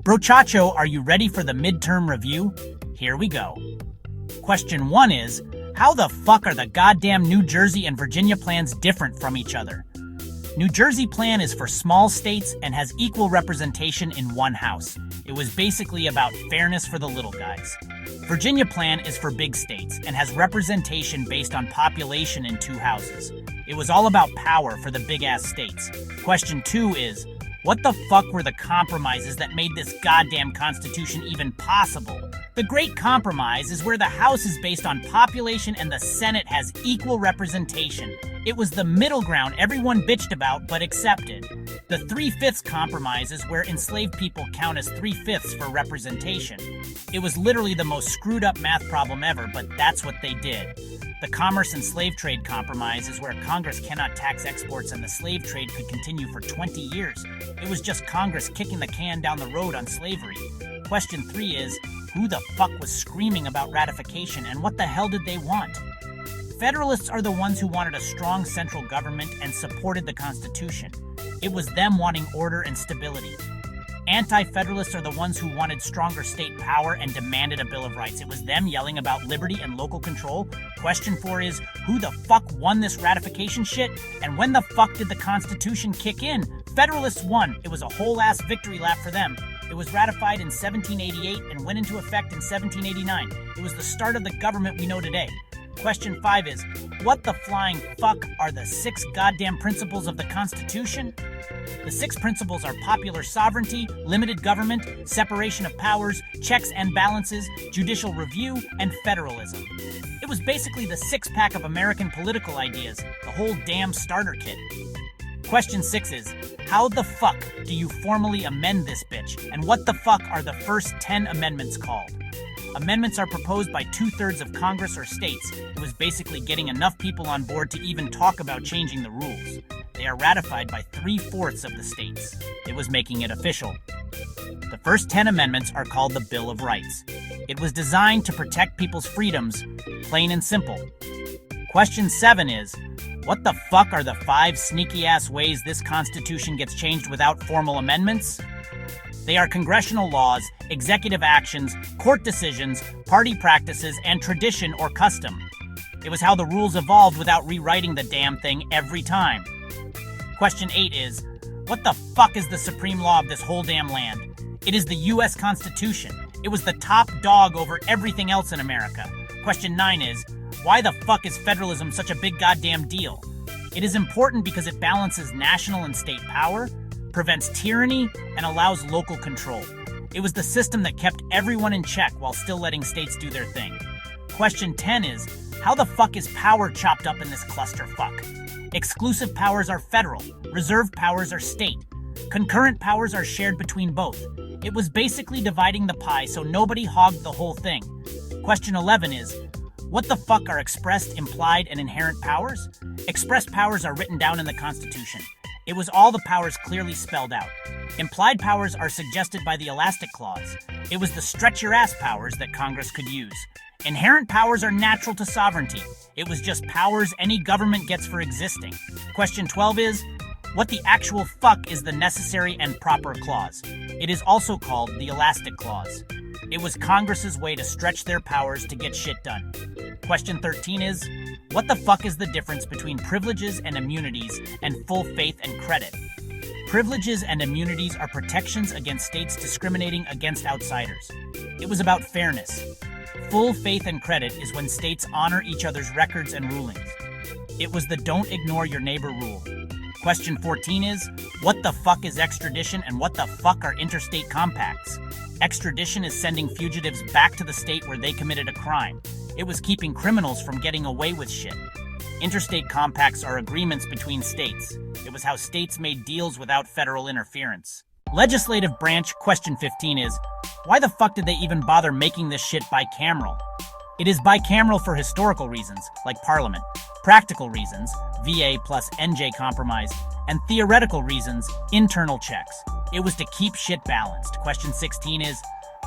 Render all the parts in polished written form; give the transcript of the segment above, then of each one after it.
Brochacho, are you ready for the midterm review? Here we go. Question 1 is, how the fuck are the goddamn New Jersey and Virginia plans different from each other? New Jersey plan is for small states and has equal representation in one house. It was basically about fairness for the little guys. Virginia plan is for big states and has representation based on population in two houses. It was all about power for the big-ass states. Question 2 is, what the fuck were the compromises that made this goddamn Constitution even possible? The Great Compromise is where the House is based on population and the Senate has equal representation. It was the middle ground everyone bitched about but accepted. The 3/5 compromise is where enslaved people count as 3/5 for representation. It was literally the most screwed up math problem ever, but that's what they did. The Commerce and Slave Trade Compromise is where Congress cannot tax exports and the slave trade could continue for 20 years. It was just Congress kicking the can down the road on slavery. Question 3 is, who the fuck was screaming about ratification and what the hell did they want? Federalists are the ones who wanted a strong central government and supported the Constitution. It was them wanting order and stability. Anti-Federalists are the ones who wanted stronger state power and demanded a Bill of Rights. It was them yelling about liberty and local control. Question 4 is, who the fuck won this ratification shit? And when the fuck did the Constitution kick in? Federalists won. It was a whole-ass victory lap for them. It was ratified in 1788 and went into effect in 1789. It was the start of the government we know today. Question 5 is, what the flying fuck are the 6 goddamn principles of the Constitution? The 6 principles are popular sovereignty, limited government, separation of powers, checks and balances, judicial review, and federalism. It was basically the six-pack of American political ideas, the whole damn starter kit. Question 6 is, how the fuck do you formally amend this bitch? And what the fuck are the first 10 amendments called? Amendments are proposed by 2/3 of Congress or states. It was basically getting enough people on board to even talk about changing the rules. They are ratified by 3/4 of the states. It was making it official. The first 10 amendments are called the Bill of Rights. It was designed to protect people's freedoms, plain and simple. Question 7 is, what the fuck are the 5 sneaky-ass ways this Constitution gets changed without formal amendments? They are congressional laws, executive actions, court decisions, party practices, and tradition or custom. It was how the rules evolved without rewriting the damn thing every time. Question 8 is, what the fuck is the supreme law of this whole damn land? It is the U.S. Constitution. It was the top dog over everything else in America. Question 9 is, why the fuck is federalism such a big goddamn deal? It is important because it balances national and state power, prevents tyranny, and allows local control. It was the system that kept everyone in check while still letting states do their thing. Question 10 is, how the fuck is power chopped up in this clusterfuck? Exclusive powers are federal, reserved powers are state. Concurrent powers are shared between both. It was basically dividing the pie so nobody hogged the whole thing. Question 11 is, what the fuck are expressed, implied, and inherent powers? Expressed powers are written down in the Constitution. It was all the powers clearly spelled out. Implied powers are suggested by the Elastic Clause. It was the stretch-your-ass powers that Congress could use. Inherent powers are natural to sovereignty. It was just powers any government gets for existing. Question 12 is, what the actual fuck is the necessary and proper clause? It is also called the Elastic Clause. It was Congress's way to stretch their powers to get shit done. Question 13 is, what the fuck is the difference between privileges and immunities and full faith and credit? Privileges and immunities are protections against states discriminating against outsiders. It was about fairness. Full faith and credit is when states honor each other's records and rulings. It was the don't ignore your neighbor rule. Question 14 is, what the fuck is extradition and what the fuck are interstate compacts? Extradition is sending fugitives back to the state where they committed a crime. It was keeping criminals from getting away with shit. Interstate compacts are agreements between states. It was how states made deals without federal interference. Legislative branch. Question 15 is, why the fuck did they even bother making this shit bicameral? It is bicameral for historical reasons, like Parliament, practical reasons, VA plus NJ compromise, and theoretical reasons, internal checks. It was to keep shit balanced. Question 16 is,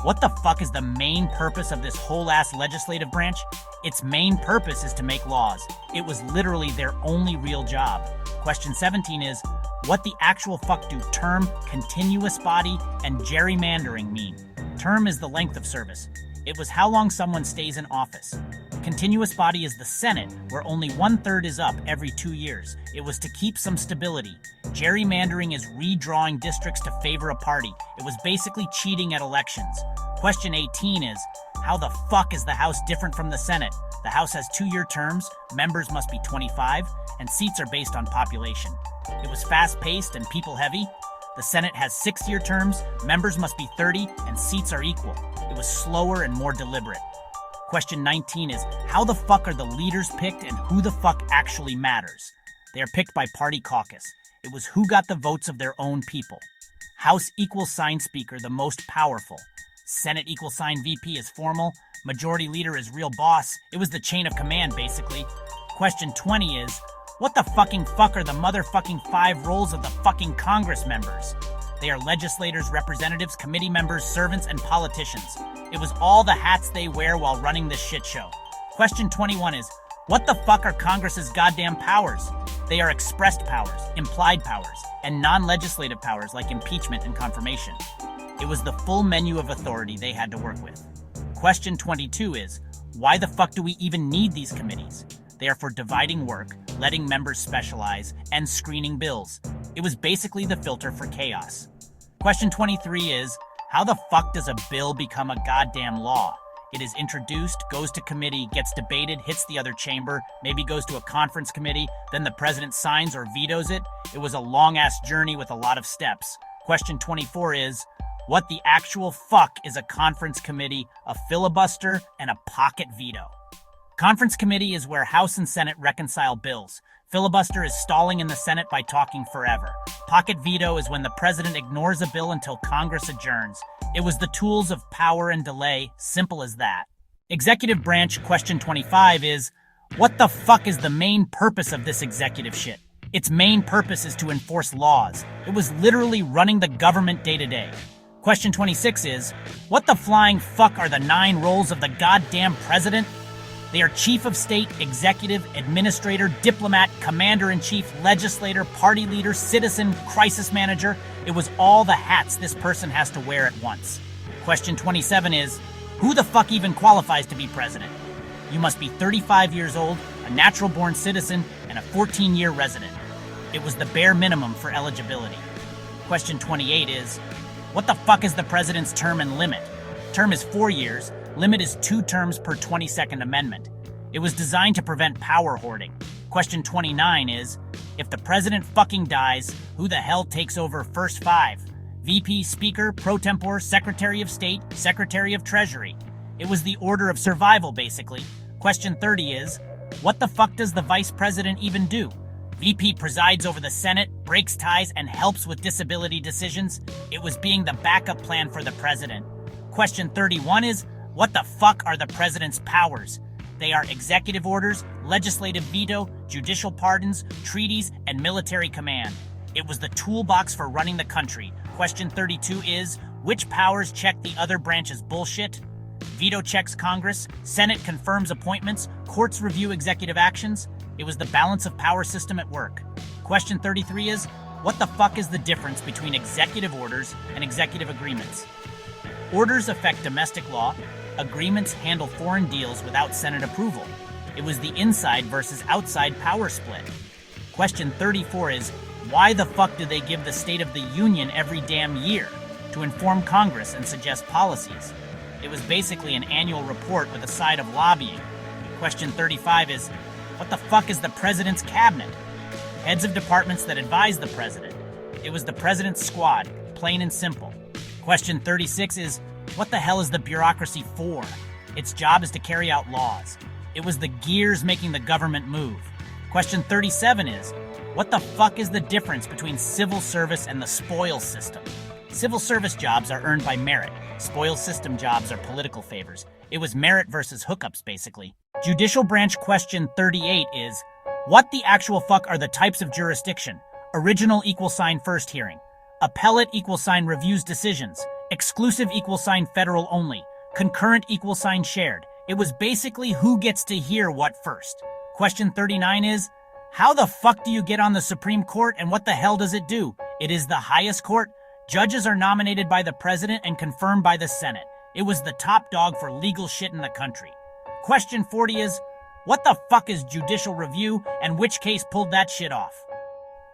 What the fuck is the main purpose of this whole-ass legislative branch? Its main purpose is to make laws. It was literally their only real job. Question 17 is, what the actual fuck do term, continuous body, and gerrymandering mean? Term is the length of service. It was how long someone stays in office. Continuous body is the Senate, where only 1/3 is up every 2 years. It was to keep some stability. Gerrymandering is redrawing districts to favor a party. It was basically cheating at elections. Question 18 is, how the fuck is the House different from the Senate? The House has 2-year terms, members must be 25, and seats are based on population. It was fast-paced and people-heavy. The Senate has 6-year terms, members must be 30, and seats are equal. It was slower and more deliberate. Question 19 is, how the fuck are the leaders picked and who the fuck actually matters? They are picked by party caucus. It was who got the votes of their own people. House equals sign speaker, the most powerful. Senate equals sign VP is formal. Majority leader is real boss. It was the chain of command, basically. Question 20 is, what the fucking fuck are the motherfucking 5 roles of the fucking Congress members? They are legislators, representatives, committee members, servants, and politicians. It was all the hats they wear while running this shit show. Question 21 is, what the fuck are Congress's goddamn powers? They are expressed powers, implied powers, and non-legislative powers like impeachment and confirmation. It was the full menu of authority they had to work with. Question 22 is, why the fuck do we even need these committees? They are for dividing work, letting members specialize, and screening bills. It was basically the filter for chaos. Question 23 is, how the fuck does a bill become a goddamn law? It is introduced, goes to committee, gets debated, hits the other chamber, maybe goes to a conference committee, then the president signs or vetoes it. It was a long-ass journey with a lot of steps. Question 24 is, what the actual fuck is a conference committee, a filibuster, and a pocket veto? Conference committee is where House and Senate reconcile bills. Filibuster is stalling in the Senate by talking forever. Pocket veto is when the president ignores a bill until Congress adjourns. It was the tools of power and delay, simple as that. Executive branch question 25 is, what the fuck is the main purpose of this executive shit? Its main purpose is to enforce laws. It was literally running the government day to day. Question 26 is, what the flying fuck are the 9 roles of the goddamn president? They are chief of state, executive, administrator, diplomat, commander-in-chief, legislator, party leader, citizen, crisis manager. It was all the hats this person has to wear at once. Question 27 is, who the fuck even qualifies to be president? You must be 35 years old, a natural-born citizen, and a 14-year resident. It was the bare minimum for eligibility. Question 28 is, what the fuck is the president's term and limit? Term is 4 years. Limit is 2 terms per 22nd Amendment. It was designed to prevent power hoarding. Question 29 is, if the president fucking dies, who the hell takes over first 5? VP, Speaker, Pro Tempore, Secretary of State, Secretary of Treasury. It was the order of survival, basically. Question 30 is, what the fuck does the vice president even do? VP presides over the Senate, breaks ties, and helps with disability decisions. It was being the backup plan for the president. Question 31 is, what the fuck are the president's powers? They are executive orders, legislative veto, judicial pardons, treaties, and military command. It was the toolbox for running the country. Question 32 is, which powers check the other branch's bullshit? Veto checks Congress, Senate confirms appointments, courts review executive actions. It was the balance of power system at work. Question 33 is, what the fuck is the difference between executive orders and executive agreements? Orders affect domestic law. Agreements handle foreign deals without Senate approval. It was the inside versus outside power split. Question 34 is, why the fuck do they give the State of the Union every damn year? To inform Congress and suggest policies. It was basically an annual report with a side of lobbying. Question 35 is, what the fuck is the president's cabinet? Heads of departments that advise the president. It was the president's squad, plain and simple. Question 36 is, what the hell is the bureaucracy for? Its job is to carry out laws. It was the gears making the government move. Question 37 is, what the fuck is the difference between civil service and the spoils system? Civil service jobs are earned by merit. Spoils system jobs are political favors. It was merit versus hookups, basically. Judicial branch question 38 is, what the actual fuck are the types of jurisdiction? Original =sign first hearing. Appellate =sign reviews decisions. Exclusive = federal only. Concurrent = shared. It was basically who gets to hear what first. Question 39 is, how the fuck do you get on the Supreme Court and what the hell does it do? It is the highest court. Judges are nominated by the president and confirmed by the Senate. It was the top dog for legal shit in the country. Question 40 is, what the fuck is judicial review and which case pulled that shit off?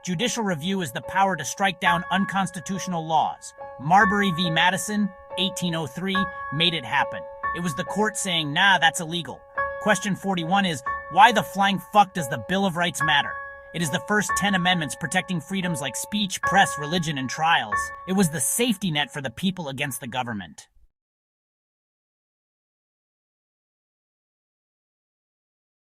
Judicial review is the power to strike down unconstitutional laws. Marbury v. Madison, 1803, made it happen. It was the court saying, nah, that's illegal. Question 41 is, why the flying fuck does the Bill of Rights matter? It is the first 10 amendments protecting freedoms like speech, press, religion, and trials. It was the safety net for the people against the government.